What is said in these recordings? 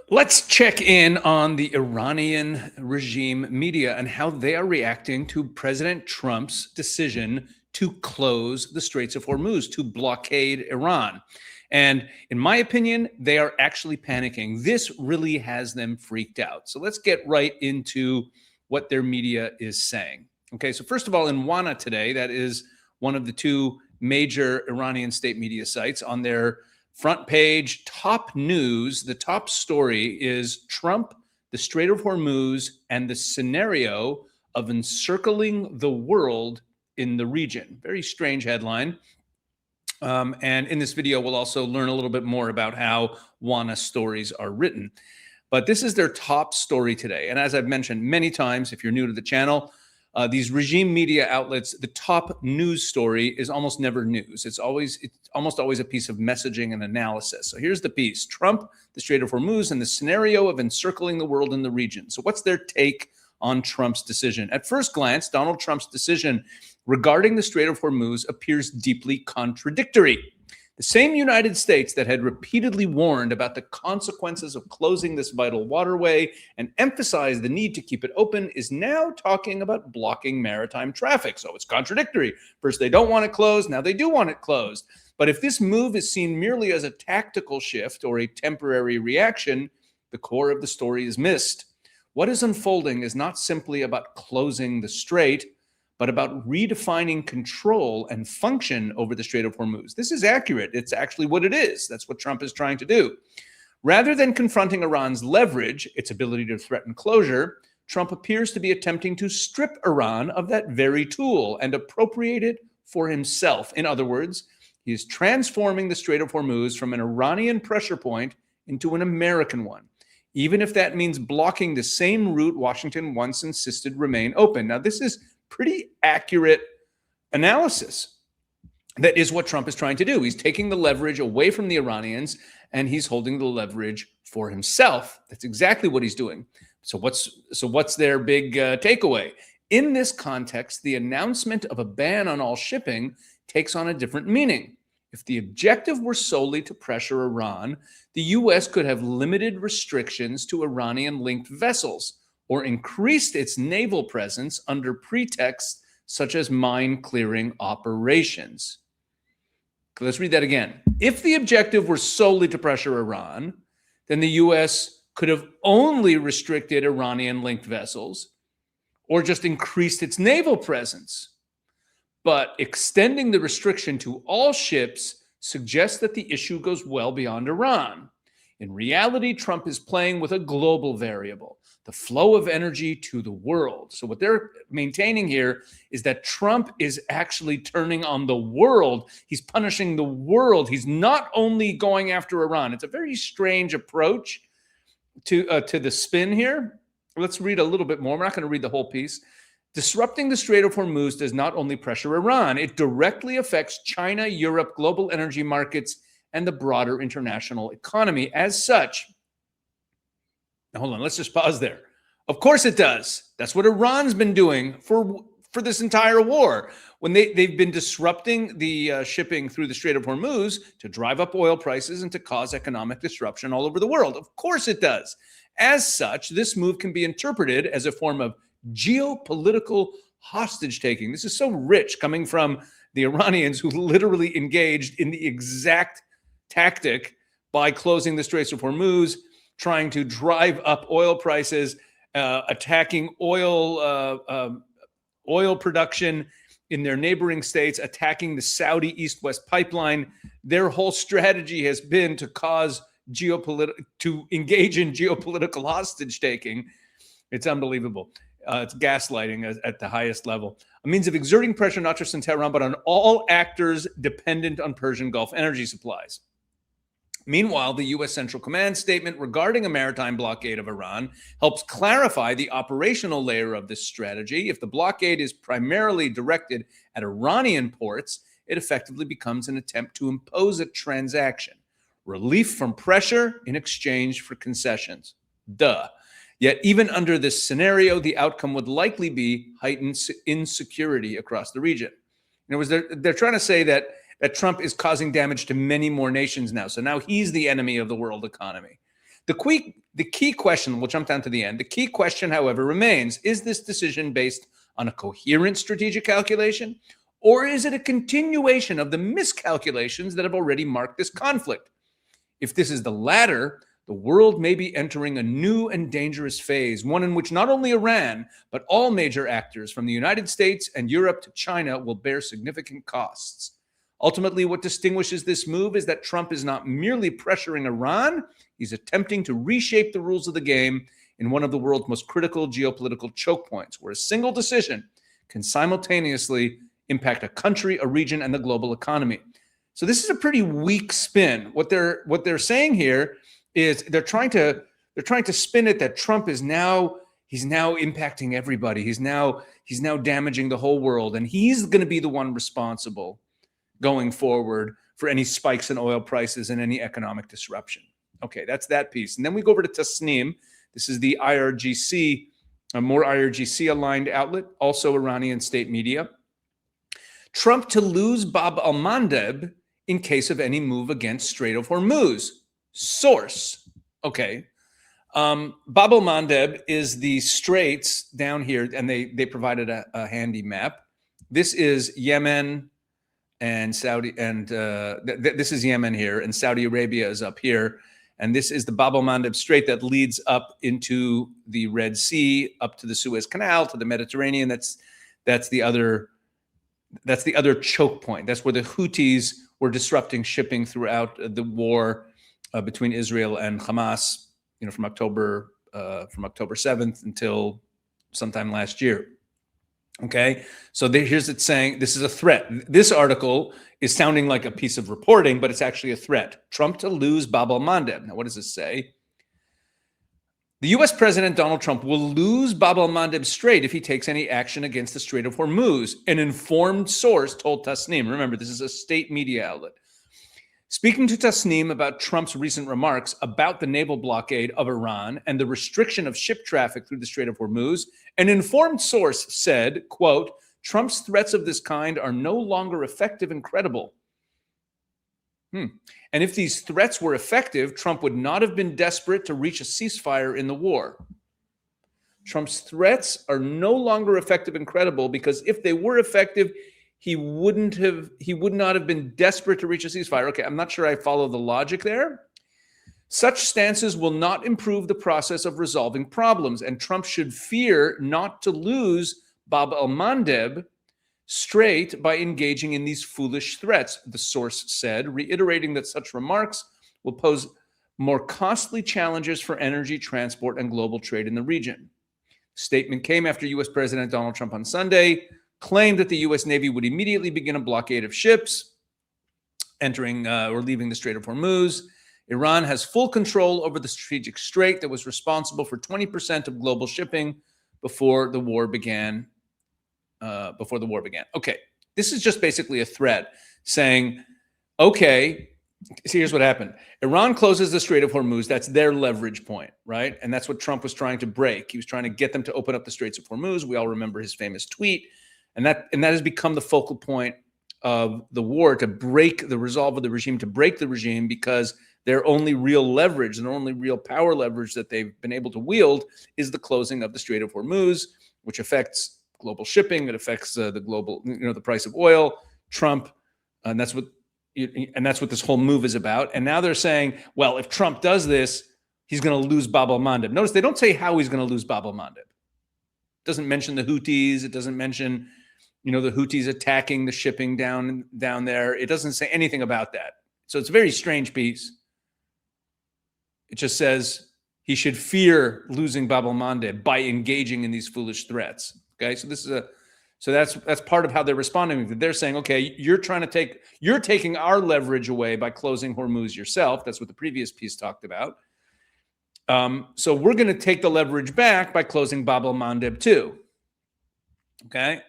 Let's check in on the Iranian regime media and how they are reacting to President Trump's decision to close the Straits of Hormuz, to blockade Iran. And in my opinion, they are actually panicking. This really has them freaked out. So let's get right into what their media is saying. Okay, so first of all, in Wana today, that is one of the two major Iranian state media sites, on their front page, top news, the top story is Trump, the Strait of Hormuz, and the scenario of encircling the world in the region. Very strange headline. And in this video, we'll also learn a little bit more about how Wana stories are written. But this is their top story today. And as I've mentioned many times, if you're new to the channel, these regime media outlets, the top news story is almost never news. It's almost always a piece of messaging and analysis. So here's the piece: Trump, the Strait of Hormuz, and the scenario of encircling the world in the region. So what's their take on Trump's decision? At first glance, Donald Trump's decision regarding the Strait of Hormuz appears deeply contradictory. The same United States that had repeatedly warned about the consequences of closing this vital waterway and emphasized the need to keep it open is now talking about blocking maritime traffic. So it's contradictory. First, they don't want it closed. Now they do want it closed. But if this move is seen merely as a tactical shift or a temporary reaction, the core of the story is missed. What is unfolding is not simply about closing the strait, but about redefining control and function over the Strait of Hormuz. This is accurate. It's actually what it is. That's what Trump is trying to do. Rather than confronting Iran's leverage, its ability to threaten closure, Trump appears to be attempting to strip Iran of that very tool and appropriate it for himself. In other words, he is transforming the Strait of Hormuz from an Iranian pressure point into an American one, even if that means blocking the same route Washington once insisted remain open. Now, this is pretty accurate analysis. That is what Trump is trying to do. He's taking the leverage away from the Iranians and he's holding the leverage for himself. That's exactly what he's doing. So what's their big takeaway? In this context, the announcement of a ban on all shipping takes on a different meaning. If the objective were solely to pressure Iran, the U.S. could have limited restrictions to Iranian-linked vessels or increased its naval presence under pretexts such as mine-clearing operations. Let's read that again. If the objective were solely to pressure Iran, then the U.S. could have only restricted Iranian-linked vessels or just increased its naval presence. But extending the restriction to all ships suggests that the issue goes well beyond Iran. In reality, Trump is playing with a global variable, the flow of energy to the world. So what they're maintaining here is that Trump is actually turning on the world. He's punishing the world. He's not only going after Iran. It's a very strange approach to the spin here. Let's read a little bit more. We're not going to read the whole piece. Disrupting the Strait of Hormuz does not only pressure Iran, it directly affects China, Europe, global energy markets, and the broader international economy. As such, now hold on, let's just pause there. Of course it does. That's what Iran's been doing for this entire war. When they've been disrupting the shipping through the Strait of Hormuz to drive up oil prices and to cause economic disruption all over the world. Of course it does. As such, this move can be interpreted as a form of geopolitical hostage taking. This is so rich, coming from the Iranians, who literally engaged in the exact tactic by closing the Straits of Hormuz, trying to drive up oil prices, attacking oil production in their neighboring states, attacking the Saudi East-West pipeline. Their whole strategy has been to engage in geopolitical hostage taking. It's unbelievable. It's gaslighting at the highest level. A means of exerting pressure not just on Tehran, but on all actors dependent on Persian Gulf energy supplies. Meanwhile, the U.S. Central Command statement regarding a maritime blockade of Iran helps clarify the operational layer of this strategy. If the blockade is primarily directed at Iranian ports, it effectively becomes an attempt to impose a transaction, relief from pressure in exchange for concessions. Duh. Yet even under this scenario, the outcome would likely be heightened insecurity across the region. In other words, they're trying to say that Trump is causing damage to many more nations now. So now he's the enemy of the world economy. The key question, we'll jump down to the end. The key question, however, remains, is this decision based on a coherent strategic calculation, or is it a continuation of the miscalculations that have already marked this conflict? If this is the latter, the world may be entering a new and dangerous phase, one in which not only Iran, but all major actors from the United States and Europe to China will bear significant costs. Ultimately, what distinguishes this move is that Trump is not merely pressuring Iran, he's attempting to reshape the rules of the game in one of the world's most critical geopolitical choke points, where a single decision can simultaneously impact a country, a region, and the global economy. So this is a pretty weak spin. What they're saying here is they're trying to spin it that Trump is now impacting everybody. He's now damaging the whole world, and he's going to be the one responsible going forward for any spikes in oil prices and any economic disruption. Okay, that's that piece. And then we go over to Tasnim. This is the IRGC, a more IRGC-aligned outlet, also Iranian state media. Trump to lose Bab al-Mandeb in case of any move against Strait of Hormuz. Source. Okay. Bab al-Mandeb is the straits down here, and they provided a handy map. This is Yemen and Saudi, and this is Yemen here, and Saudi Arabia is up here. And this is the Bab al-Mandeb Strait that leads up into the Red Sea, up to the Suez Canal, to the Mediterranean. That's the other choke point. That's where the Houthis were disrupting shipping throughout the war between Israel and Hamas, from October 7th until sometime last year. Okay, so here's it saying this is a threat. This article is sounding like a piece of reporting, but it's actually a threat. Trump to lose Bab al-Mandeb. Now, what does this say? The U.S. President Donald Trump will lose Bab al-Mandeb Strait if he takes any action against the Strait of Hormuz, an informed source told Tasnim. Remember, this is a state media outlet. Speaking to Tasnim about Trump's recent remarks about the naval blockade of Iran and the restriction of ship traffic through the Strait of Hormuz, an informed source said, quote, Trump's threats of this kind are no longer effective and credible. And if these threats were effective, Trump would not have been desperate to reach a ceasefire in the war. Trump's threats are no longer effective and credible because if they were effective, he would not have been desperate to reach a ceasefire. Okay, I'm not sure I follow the logic there. Such stances will not improve the process of resolving problems, and Trump should fear not to lose Bab al-Mandeb Strait by engaging in these foolish threats, the source said, reiterating that such remarks will pose more costly challenges for energy, transport, and global trade in the region. The statement came after U.S. President Donald Trump on Sunday claimed that the U.S. Navy would immediately begin a blockade of ships entering or leaving the Strait of Hormuz. Iran has full control over the strategic strait that was responsible for 20% of global shipping before the war began. Okay, this is just basically a threat saying, okay, see, here's what happened. Iran closes the Strait of Hormuz. That's their leverage point, right? And that's what Trump was trying to break. He was trying to get them to open up the Straits of Hormuz. We all remember his famous tweet. And that has become the focal point of the war, to break the resolve of the regime, to break the regime, because their only real leverage, their only real power leverage that they've been able to wield is the closing of the Strait of Hormuz, which affects global shipping. It affects the global, the price of oil. Trump, and that's what this whole move is about. And now they're saying, well, if Trump does this, he's going to lose Bab al-Mandeb. Notice they don't say how he's going to lose Bab al-Mandeb. It doesn't mention the Houthis. It doesn't mention the Houthis attacking the shipping down there. It doesn't say anything about that. So it's a very strange piece. It just says he should fear losing Bab al-Mandeb by engaging in these foolish threats. Okay, so that's part of how they're responding. They're saying, okay, you're taking our leverage away by closing Hormuz yourself. That's what the previous piece talked about. So we're going to take the leverage back by closing Bab al-Mandeb too. Okay.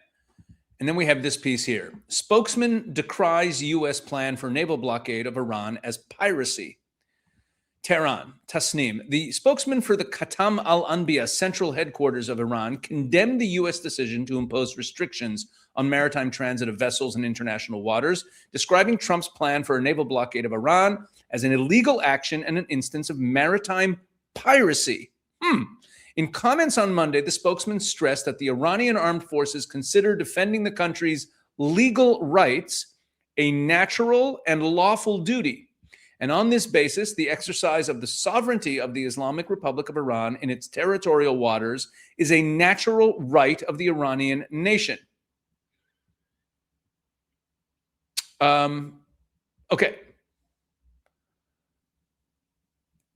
And then we have this piece here. Spokesman decries U.S. plan for naval blockade of Iran as piracy. Tehran, Tasnim. The spokesman for the Khatam al-Anbiya central headquarters of Iran condemned the U.S. decision to impose restrictions on maritime transit of vessels in international waters, describing Trump's plan for a naval blockade of Iran as an illegal action and an instance of maritime Piracy. In comments on Monday, the spokesman stressed that the Iranian armed forces consider defending the country's legal rights a natural and lawful duty. And on this basis, the exercise of the sovereignty of the Islamic Republic of Iran in its territorial waters is a natural right of the Iranian nation. Okay.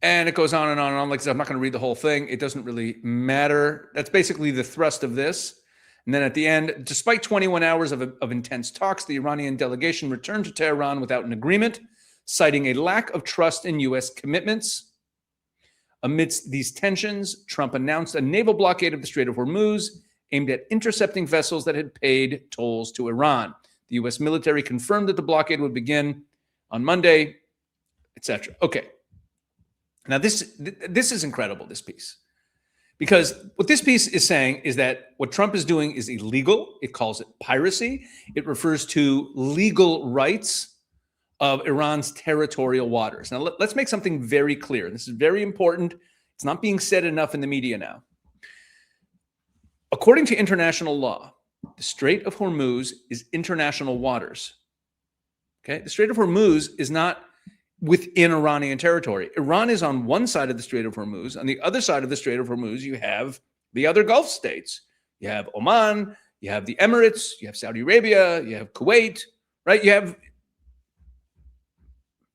And it goes on and on and on. Like I said, I'm not going to read the whole thing. It doesn't really matter. That's basically the thrust of this. And then at the end, despite 21 hours of intense talks, the Iranian delegation returned to Tehran without an agreement, citing a lack of trust in U.S. commitments. Amidst these tensions, Trump announced a naval blockade of the Strait of Hormuz aimed at intercepting vessels that had paid tolls to Iran. The U.S. military confirmed that the blockade would begin on Monday, etc. Okay. Now, this is incredible, this piece. Because what this piece is saying is that what Trump is doing is illegal. It calls it piracy. It refers to legal rights of Iran's territorial waters. Now, let's make something very clear. This is very important. It's not being said enough in the media now. According to international law, the Strait of Hormuz is international waters. Okay? The Strait of Hormuz is not within Iranian territory. Iran is on one side of the Strait of Hormuz. On the other side of the Strait of Hormuz, you have the other Gulf states. You have Oman, you have the Emirates, you have Saudi Arabia, you have Kuwait, right? You have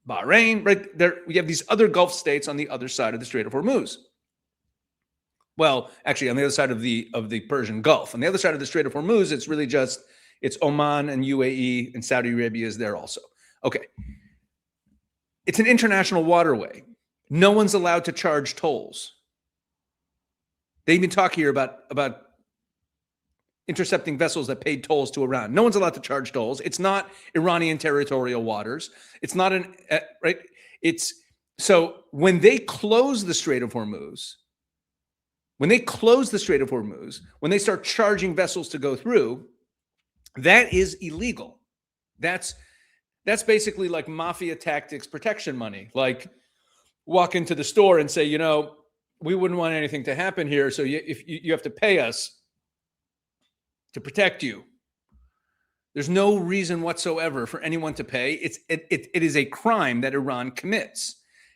Bahrain, right? There, we have these other Gulf states on the other side of the Strait of Hormuz. Well, actually, on the other side of the Persian Gulf. On the other side of the Strait of Hormuz, it's really just, it's Oman and UAE, and Saudi Arabia is there also. Okay. It's an international waterway. No one's allowed to charge tolls. They even talk here about intercepting vessels that paid tolls to Iran. No one's allowed to charge tolls. It's not Iranian territorial waters. It's not right. It's so when they close the Strait of Hormuz, when they start charging vessels to go through, that is illegal. That's basically like mafia tactics, protection money. Like walk into the store and say, you know, we wouldn't want anything to happen here, so you have to pay us to protect you. There's no reason whatsoever for anyone to pay. It is a crime that Iran commits.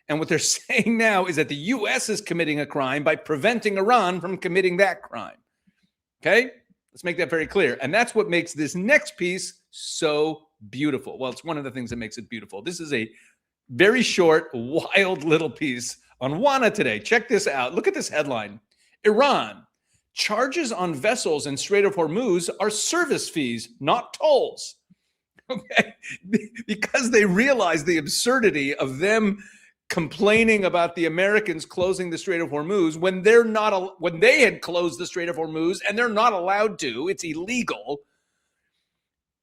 And what they're saying now is that the U.S. is committing a crime by preventing Iran from committing that crime. Okay? Let's make that very clear. And that's what makes this next piece so beautiful. Well, it's one of the things that makes it beautiful. This is a very short, wild little piece on WANA today. Check this out. Look at this headline. Iran, charges on vessels in Strait of Hormuz are service fees, not tolls. Okay? Because they realize the absurdity of them complaining about the Americans closing the Strait of Hormuz when when they had closed the Strait of Hormuz, and they're not allowed to. It's illegal.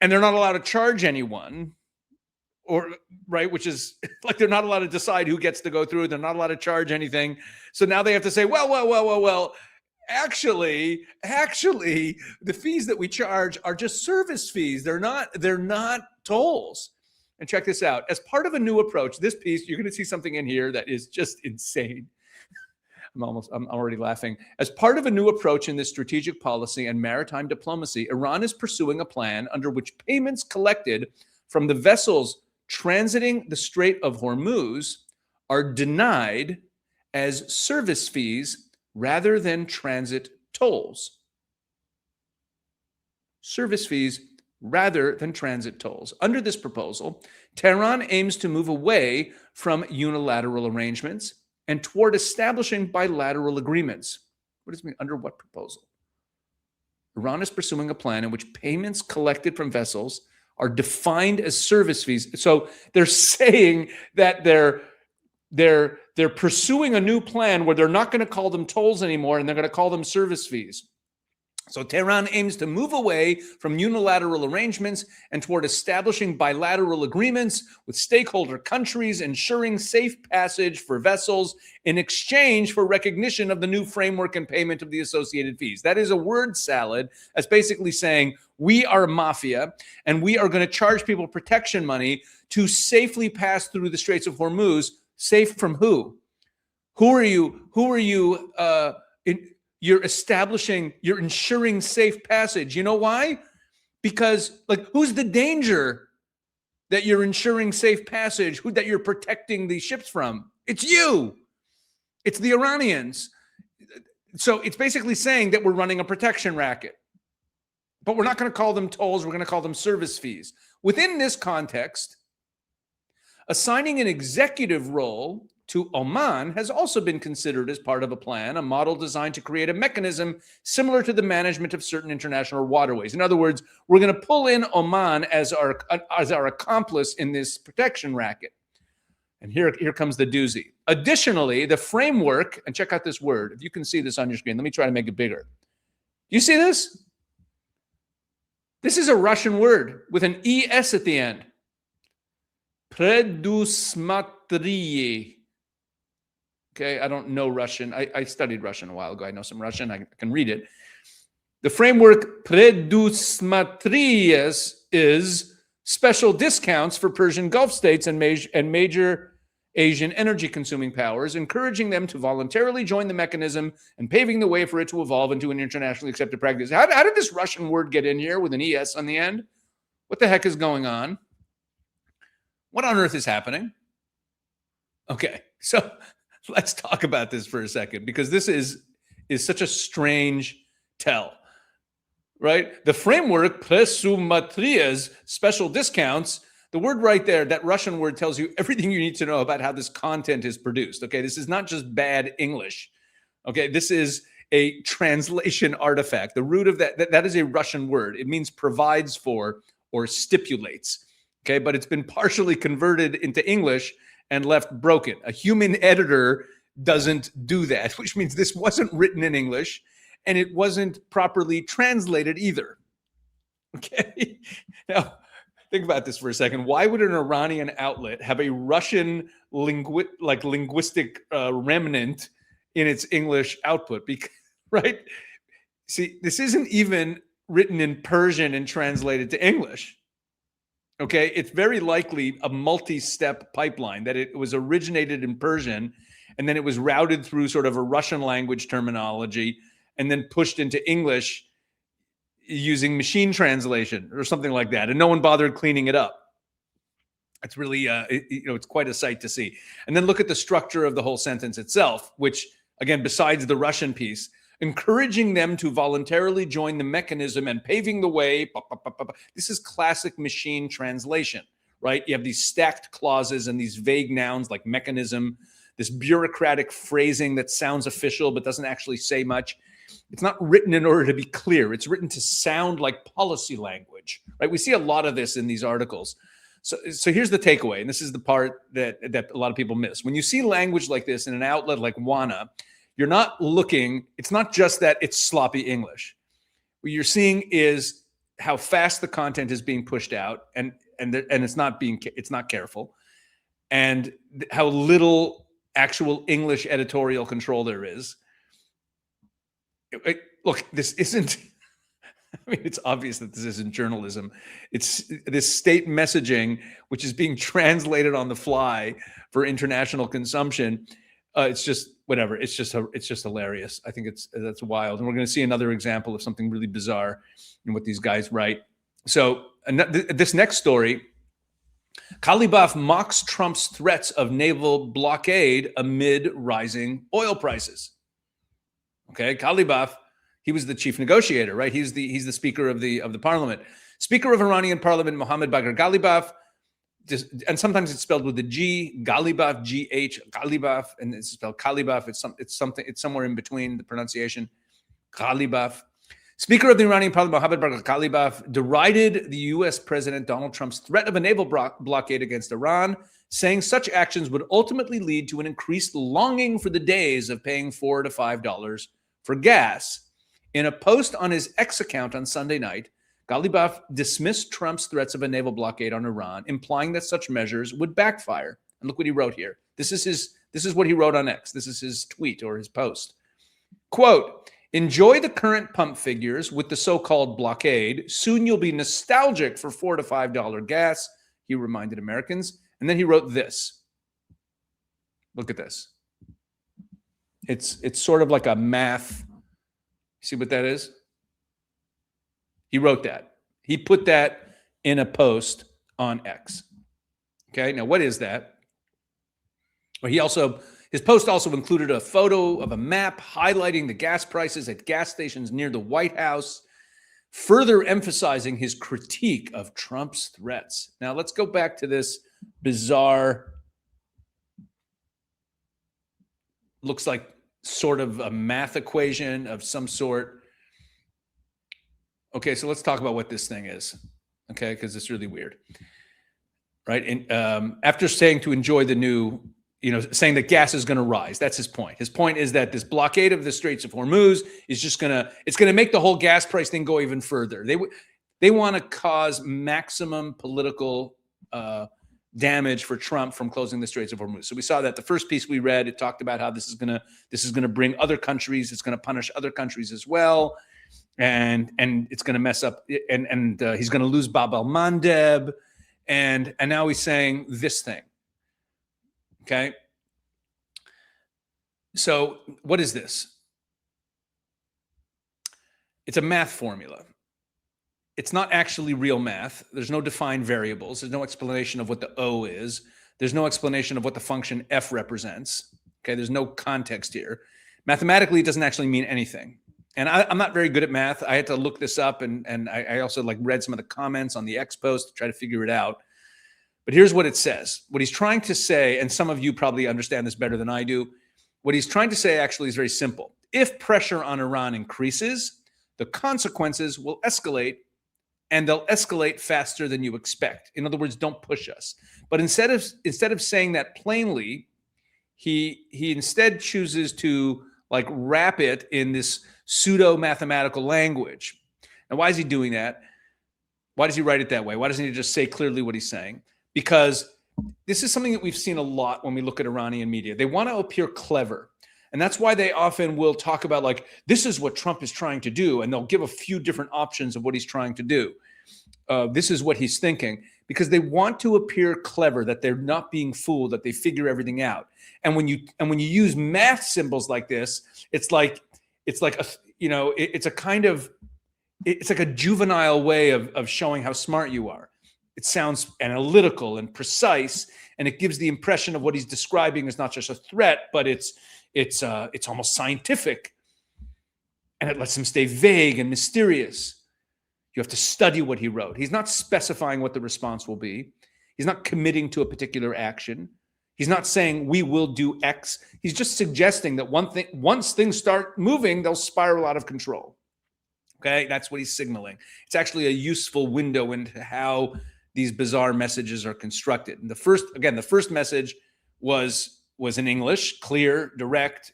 And they're not allowed to charge anyone, or right, which is like they're not allowed to decide who gets to go through. They're not allowed to charge anything. So now they have to say, well, actually, the fees that we charge are just service fees. They're not tolls. And check this out. As part of a new approach, this piece, you're going to see something in here that is just insane. I'm already laughing. As part of a new approach in this strategic policy and maritime diplomacy, Iran is pursuing a plan under which payments collected from the vessels transiting the Strait of Hormuz are denied as service fees rather than transit tolls. Service fees rather than transit tolls. Under this proposal, Tehran aims to move away from unilateral arrangements and toward establishing bilateral agreements. What does it mean? Under what proposal? Iran is pursuing a plan in which payments collected from vessels are defined as service fees. So they're saying that they're pursuing a new plan where they're not going to call them tolls anymore, and they're going to call them service fees. So Tehran aims to move away from unilateral arrangements and toward establishing bilateral agreements with stakeholder countries, ensuring safe passage for vessels in exchange for recognition of the new framework and payment of the associated fees. That is a word salad. That's basically saying we are a mafia and we are going to charge people protection money to safely pass through the Straits of Hormuz. Safe from who? Who are you? You're ensuring safe passage. You know why? Because, like, who's the danger that you're ensuring safe passage, that you're protecting the ships from? It's you. It's the Iranians. So it's basically saying that we're running a protection racket. But we're not going to call them tolls. We're going to call them service fees. Within this context, assigning an executive role to Oman has also been considered as part of a plan, a model designed to create a mechanism similar to the management of certain international waterways. In other words, we're going to pull in Oman as our accomplice in this protection racket. And here comes the doozy. Additionally, the framework, and check out this word. If you can see this on your screen, let me try to make it bigger. You see this? This is a Russian word with an ES at the end. Predusmatriye. Okay, I don't know Russian. I studied Russian a while ago. I know some Russian. I can read it. The framework predusmatriyes is special discounts for Persian Gulf states and major Asian energy-consuming powers, encouraging them to voluntarily join the mechanism and paving the way for it to evolve into an internationally accepted practice. How did this Russian word get in here with an ES on the end? What the heck is going on? What on earth is happening? Okay, so let's talk about this for a second, because this is such a strange tell, right? The framework, presumatrias, special discounts, the word right there, that Russian word, tells you everything you need to know about how this content is produced, okay? This is not just bad English, okay? This is a translation artifact. The root of that is a Russian word. It means provides for or stipulates, okay? But it's been partially converted into English and left broken. A human editor doesn't do that, which means this wasn't written in English and it wasn't properly translated either, okay? Now, think about this for a second. Why would an Iranian outlet have a Russian linguistic remnant in its English output? Right? See, this isn't even written in Persian and translated to English. Okay, it's very likely a multi-step pipeline, that it was originated in Persian and then it was routed through sort of a Russian language terminology and then pushed into English using machine translation or something like that, and no one bothered cleaning it up. It's really, it's quite a sight to see. And then look at the structure of the whole sentence itself, which, again, besides the Russian piece, encouraging them to voluntarily join the mechanism and paving the way. This is classic machine translation, right? You have these stacked clauses and these vague nouns like mechanism, this bureaucratic phrasing that sounds official but doesn't actually say much. It's not written in order to be clear. It's written to sound like policy language, right? We see a lot of this in these articles. So here's the takeaway, and this is the part that a lot of people miss. When you see language like this in an outlet like WANA, you're not looking, it's not just that it's sloppy English. What you're seeing is how fast the content is being pushed out, and it's not careful, and how little actual English editorial control there is. Look, this isn't, I mean, it's obvious that this isn't journalism. It's this state messaging, which is being translated on the fly for international consumption. It's just whatever. It's just hilarious. I think that's wild. And we're going to see another example of something really bizarre in what these guys write. So this next story, Ghalibaf mocks Trump's threats of naval blockade amid rising oil prices. Okay, Ghalibaf, he was the chief negotiator, right? He's the speaker of the parliament. Speaker of Iranian parliament, Mohammad Bagher Ghalibaf, and sometimes it's spelled with a G, Ghalibaf, G-H, Ghalibaf, and it's spelled Ghalibaf. It's somewhere in between the pronunciation. Ghalibaf. Speaker of the Iranian parliament, Mohammad Bagher Ghalibaf, derided the U.S. President Donald Trump's threat of a naval blockade against Iran, saying such actions would ultimately lead to an increased longing for the days of paying $4 to $5 for gas. In a post on his X account on Sunday night, Ghalibaf dismissed Trump's threats of a naval blockade on Iran, implying that such measures would backfire. And look what he wrote here. This is what he wrote on X. This is his tweet or his post. Quote, "Enjoy the current pump figures with the so-called blockade. Soon you'll be nostalgic for $4 to $5 gas," he reminded Americans. And then he wrote this. Look at this. It's sort of like a math. See what that is? He wrote that. He put that in a post on X. Okay, now what is that? Well, his post also included a photo of a map highlighting the gas prices at gas stations near the White House, further emphasizing his critique of Trump's threats. Now let's go back to this bizarre, looks like sort of a math equation of some sort. Okay, so let's talk about what this thing is, okay, because it's really weird, right? And after saying to enjoy the new, saying that gas is going to rise, that's his point. His point is that this blockade of the Straits of Hormuz is just it's going to make the whole gas price thing go even further. They want to cause maximum political damage for Trump from closing the Straits of Hormuz. So we saw that the first piece we read, it talked about how this is going to bring other countries, it's going to punish other countries as well. And it's going to mess up, and he's going to lose Bab el-Mandeb, and now he's saying this thing. Okay, so what is this? It's a math formula. It's not actually real math. There's no defined variables. There's no explanation of what the O is. There's no explanation of what the function f represents. Okay, there's no context here. Mathematically, it doesn't actually mean anything. And I'm not very good at math. I had to look this up, and I also read some of the comments on the X post to try to figure it out. But here's what it says. What he's trying to say, and some of you probably understand this better than I do, what he's trying to say actually is very simple. If pressure on Iran increases, the consequences will escalate, and they'll escalate faster than you expect. In other words, don't push us. But instead of saying that plainly, he instead chooses to wrap it in this pseudo-mathematical language. Now, why is he doing that? Why does he write it that way? Why doesn't he just say clearly what he's saying? Because this is something that we've seen a lot when we look at Iranian media. They want to appear clever. And that's why they often will talk about this is what Trump is trying to do. And they'll give a few different options of what he's trying to do. This is what he's thinking, because they want to appear clever, that they're not being fooled, that they figure everything out. And when you use math symbols like this, it's like a juvenile way of showing how smart you are. It sounds analytical and precise, and it gives the impression of what he's describing is not just a threat, but it's almost scientific, and it lets him stay vague and mysterious. You have to study what he wrote. He's not specifying what the response will be. He's not committing to a particular action. He's not saying we will do X. He's just suggesting that once things start moving, they'll spiral out of control. Okay, that's what he's signaling. It's actually a useful window into how these bizarre messages are constructed. And the first message was in English, clear, direct,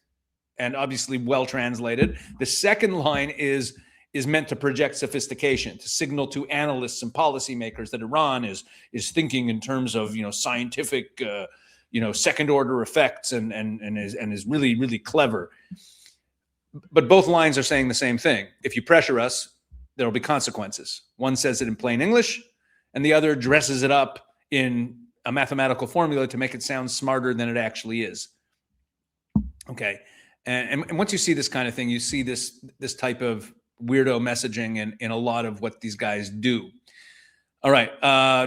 and obviously well translated. The second line is meant to project sophistication, to signal to analysts and policymakers that Iran is thinking in terms of scientific second order effects and is really, really clever. But both lines are saying the same thing. If you pressure us, there will be consequences. One says it in plain English, and the other dresses it up in a mathematical formula to make it sound smarter than it actually is. Okay, and once you see this kind of thing, you see this type of weirdo messaging in a lot of what these guys do. All right,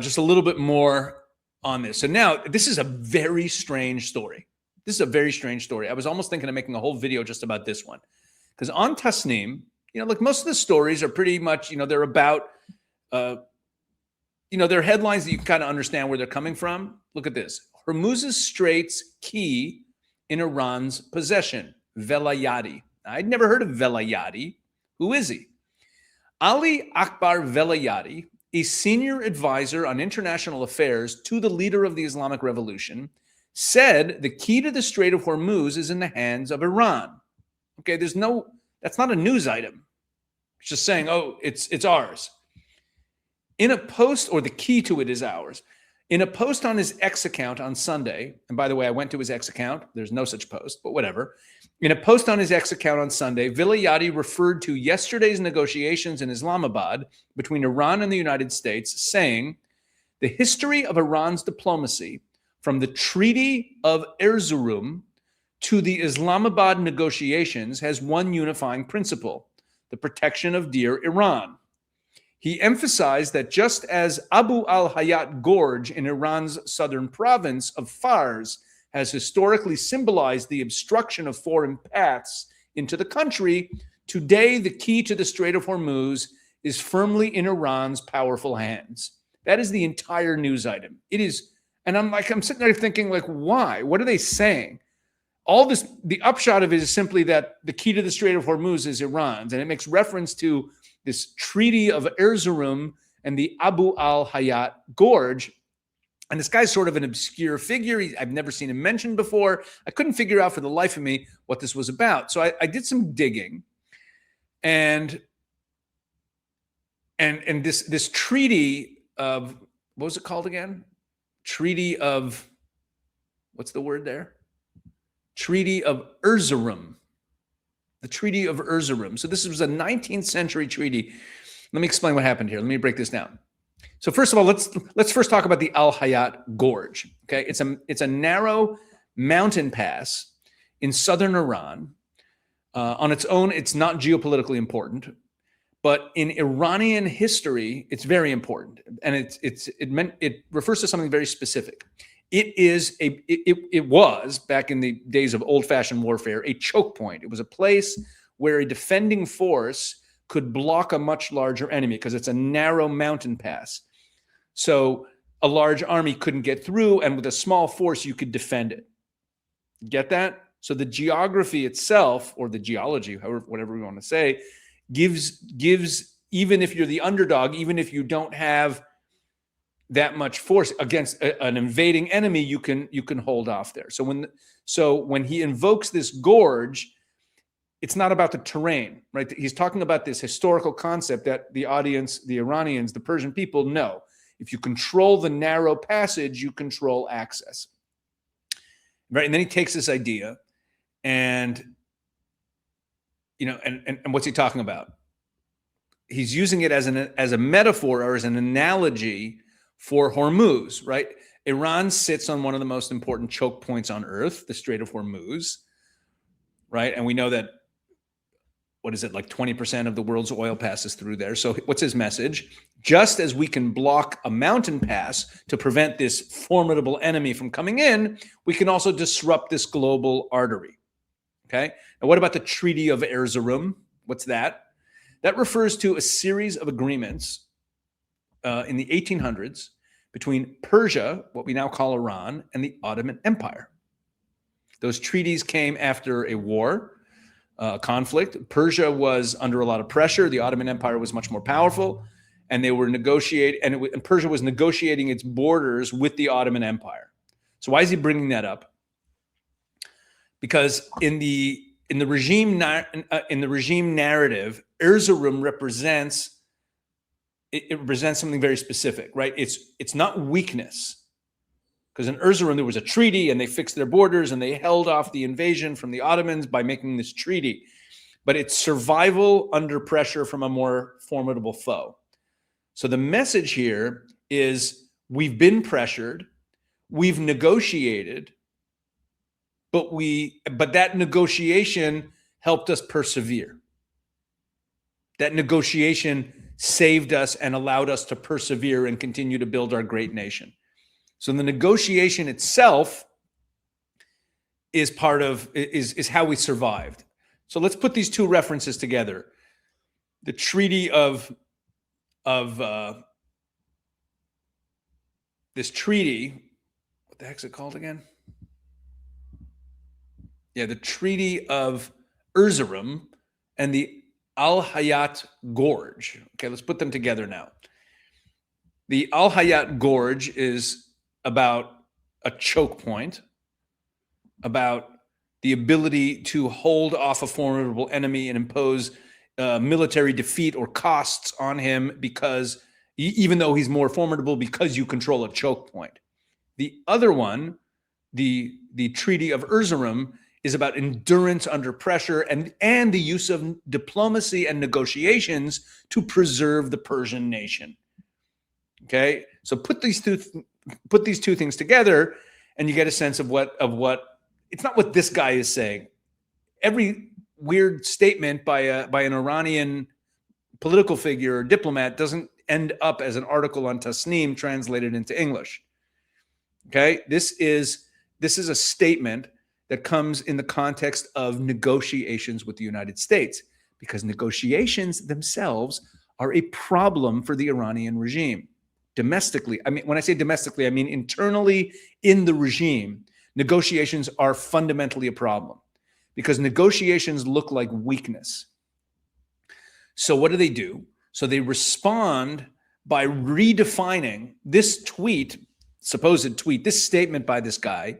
just a little bit more on this. So now, this is a very strange story. This is a very strange story. I was almost thinking of making a whole video just about this one. Because on Tasnim, most of the stories are pretty much, they're about, they're headlines that you can kind of understand where they're coming from. Look at this. Hormuz's Straits key in Iran's possession, Velayati. I'd never heard of Velayati. Who is he? Ali Akbar Velayati, a senior advisor on international affairs to the leader of the Islamic Revolution, said the key to the Strait of Hormuz is in the hands of Iran. Okay, that's not a news item. It's just saying, oh, it's ours. In a post, or the key to it is ours. In a post on his X account on Sunday, and by the way, I went to his X account. There's no such post, but whatever. In a post on his X account on Sunday, Velayati referred to yesterday's negotiations in Islamabad between Iran and the United States, saying, the history of Iran's diplomacy from the Treaty of Erzurum to the Islamabad negotiations has one unifying principle: the protection of dear Iran. He emphasized that just as Abu al-Hayat Gorge in Iran's southern province of Fars has historically symbolized the obstruction of foreign paths into the country, today the key to the Strait of Hormuz is firmly in Iran's powerful hands. That is the entire news item. It is, and I'm sitting there thinking, like, why? What are they saying? All this, the upshot of it is simply that the key to the Strait of Hormuz is Iran's, and it makes reference to this Treaty of Erzurum and the Abu al-Hayat Gorge. And this guy's sort of an obscure figure. I've never seen him mentioned before. I couldn't figure out for the life of me what this was about. So I did some digging, and this treaty of, what was it called again? Treaty of, what's the word there? Treaty of Erzurum. The Treaty of Erzurum. So this was a 19th century treaty. Let me explain what happened here. Let me break this down. So first of all, let's first talk about the Al-Hayat Gorge. Okay, it's a narrow mountain pass in southern Iran. On its own, it's not geopolitically important, but in Iranian history, it's very important, and it refers to something very specific. It was, back in the days of old-fashioned warfare, a choke point. It was a place where a defending force could block a much larger enemy because it's a narrow mountain pass. So a large army couldn't get through, and with a small force, you could defend it. Get that? So the geography itself, or the geology, however, whatever we want to say, gives, even if you're the underdog, even if you don't have that much force against an invading enemy, you can hold off there. So when he invokes this gorge, it's not about the terrain, right? He's talking about this historical concept that the audience, the Iranians, the Persian people know. If you control the narrow passage, you control access, right? And then he takes this idea, and what's he talking about? He's using it as a metaphor or as an analogy for Hormuz, right? Iran sits on one of the most important choke points on earth, the Strait of Hormuz, right? And we know that, what is it, like 20% of the world's oil passes through there. So what's his message? Just as we can block a mountain pass to prevent this formidable enemy from coming in, we can also disrupt this global artery, okay? And what about the Treaty of Erzurum? What's that? That refers to a series of agreements in the 1800s between Persia, what we now call Iran, and the Ottoman Empire. Those treaties came after a war, conflict. Persia was under a lot of pressure. The Ottoman Empire was much more powerful, and they were negotiating, and Persia was negotiating its borders with the Ottoman Empire. So why is he bringing that up? Because in the regime narrative, Erzurum represents something very specific, right? It's not weakness, because in Erzurum there was a treaty and they fixed their borders and they held off the invasion from the Ottomans by making this treaty, but it's survival under pressure from a more formidable foe. So the message here is, we've been pressured, we've negotiated, but that negotiation helped us persevere. That negotiation saved us and allowed us to persevere and continue to build our great nation. So the negotiation itself is how we survived. So let's put these two references together. The Treaty of this treaty, what the heck's it called again? Yeah, the Treaty of Erzurum and the Al-Hayat Gorge. Okay, let's put them together now. The Al-Hayat Gorge is about a choke point, about the ability to hold off a formidable enemy and impose military defeat or costs on him, because even though he's more formidable, because you control a choke point. The other one, the Treaty of Erzurum, is about endurance under pressure and the use of diplomacy and negotiations to preserve the Persian nation. Okay, so put these two things together, and you get a sense of what it's not what this guy is saying. Every weird statement by an Iranian political figure or diplomat doesn't end up as an article on Tasnim translated into English. Okay, this is a statement that comes in the context of negotiations with the United States, because negotiations themselves are a problem for the Iranian regime. Domestically, I mean, when I say domestically, I mean internally in the regime, negotiations are fundamentally a problem, because negotiations look like weakness. So what do? So they respond by redefining this tweet, supposed tweet, this statement by this guy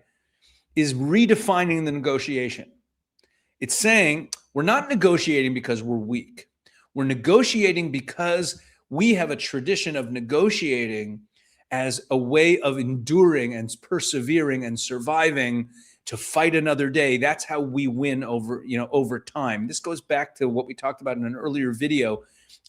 is redefining the negotiation. It's saying we're not negotiating because we're weak. We're negotiating because we have a tradition of negotiating as a way of enduring and persevering and surviving to fight another day. That's how we win over time. This goes back to what we talked about in an earlier video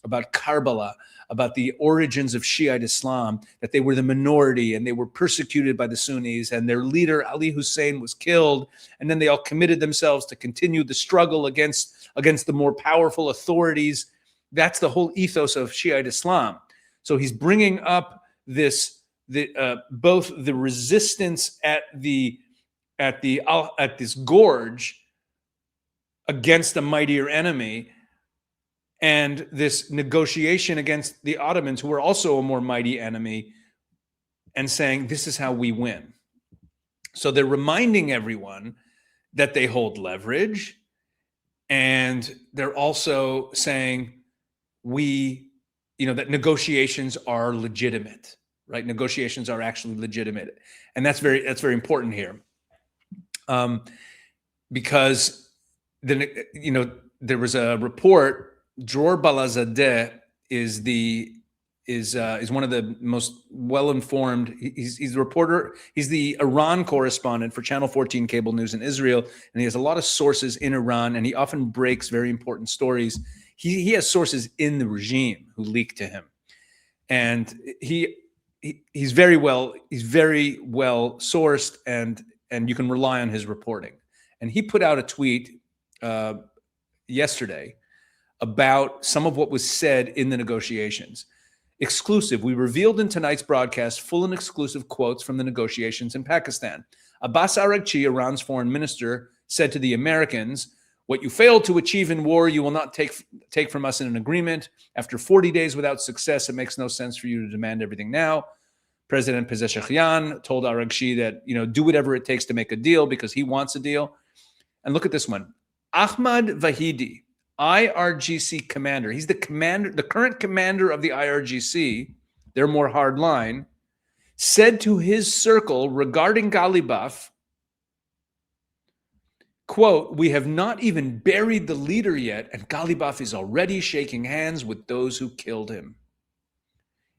about Karbala, about the origins of Shiite Islam, that they were the minority and they were persecuted by the Sunnis, and their leader, Ali Hussein, was killed. And then they all committed themselves to continue the struggle against the more powerful authorities. That's the whole ethos of Shiite Islam. So he's bringing up both the resistance at this gorge against a mightier enemy, and this negotiation against the Ottomans, who are also a more mighty enemy, and saying this is how we win. So they're reminding everyone that they hold leverage, and they're also saying that negotiations are legitimate, right? Negotiations are actually legitimate, and that's very important here, because there was a report. Dror Balazadeh is one of the most well-informed. He's a reporter. He's the Iran correspondent for Channel 14 cable news in Israel, and he has a lot of sources in Iran, and he often breaks very important stories. He has sources in the regime who leak to him, and he's very well sourced, and you can rely on his reporting. And he put out a tweet yesterday about some of what was said in the negotiations. Exclusive. We revealed in tonight's broadcast full and exclusive quotes from the negotiations in Pakistan. Abbas Araghchi, Iran's foreign minister, said to the Americans, "What you failed to achieve in war, you will not take from us in an agreement. After 40 days without success, it makes no sense for you to demand everything now." President Pezeshkian told Araghchi that, do whatever it takes to make a deal, because he wants a deal. And look at this one. Ahmad Vahidi, IRGC commander. He's the current commander of the IRGC. They're more hardline. Said to his circle regarding Ghalibaf, quote, "We have not even buried the leader yet, and Ghalibaf is already shaking hands with those who killed him."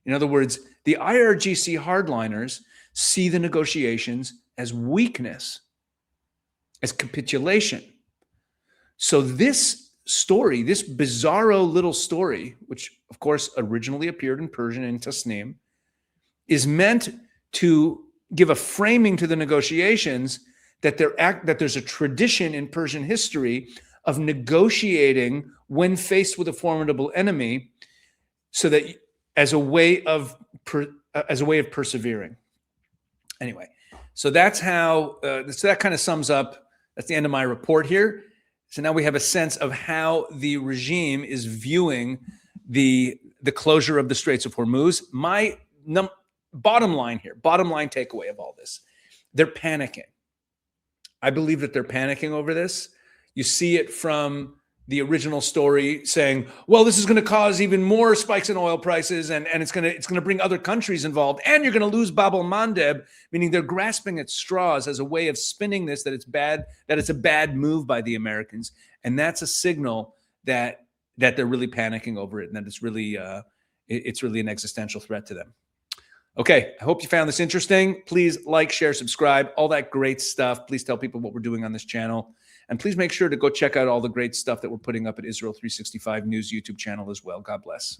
In other words, the IRGC hardliners see the negotiations as weakness, as capitulation. So this story, this bizarro little story, which of course originally appeared in Persian in Tasnim, is meant to give a framing to the negotiations that there's a tradition in Persian history of negotiating when faced with a formidable enemy, so that as a way of persevering. Anyway, so that's how. So that kind of sums up. That's the end of my report here. So now we have a sense of how the regime is viewing the closure of the Straits of Hormuz. My bottom line takeaway of all this: they're panicking. I believe that they're panicking over this. You see it from the original story saying, well, this is going to cause even more spikes in oil prices, and it's going to bring other countries involved, and you're going to lose Bab el-Mandeb, meaning they're grasping at straws as a way of spinning this, that it's bad, that it's a bad move by the Americans. And that's a signal that they're really panicking over it, and that it's really an existential threat to them. Okay, I hope you found this interesting. Please like, share, subscribe, all that great stuff. Please tell people what we're doing on this channel. And please make sure to go check out all the great stuff that we're putting up at Israel 365 News YouTube channel as well. God bless.